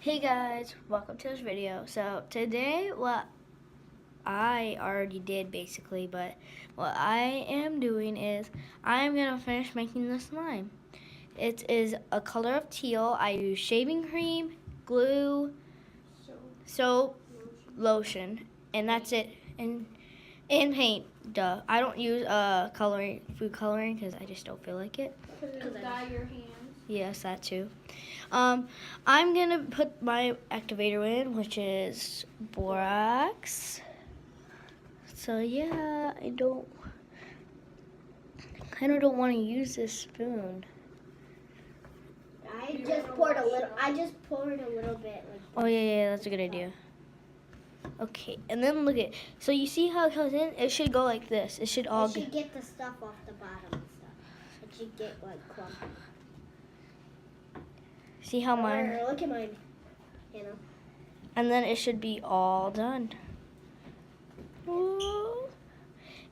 Hey guys, welcome to this video. So today, what I already did basically, but what I am doing is I'm gonna finish making the slime. It is a color of teal. I use shaving cream, glue, soap, lotion, and that's it. And paint. Duh. I don't use food coloring because I just don't feel like it. Because it dye your hands. Yes, that too. I'm gonna put my activator in, which is borax. So yeah, I kind of don't want to use this spoon. I just poured a little bit. Oh yeah, that's a good idea. Okay, and then look at. So you see how it goes in? It should go like this. It should all. It should get the stuff off the bottom and stuff. It should get like clumpy. See how mine? Look at mine. You know. And then it should be all done. Ooh.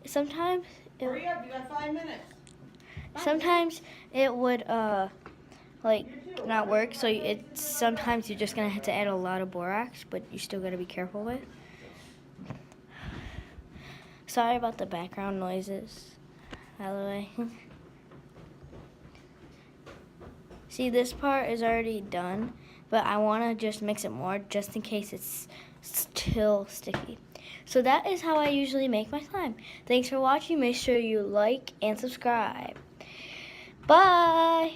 Sometimes. Hurry up! You got 5 minutes. Sometimes it would like not work. So sometimes you're just gonna have to add a lot of borax, but you still gotta be careful with. Sorry about the background noises, by the way. See, this part is already done, but I want to just mix it more just in case it's still sticky. So that is how I usually make my slime. Thanks for watching. Make sure you like and subscribe. Bye!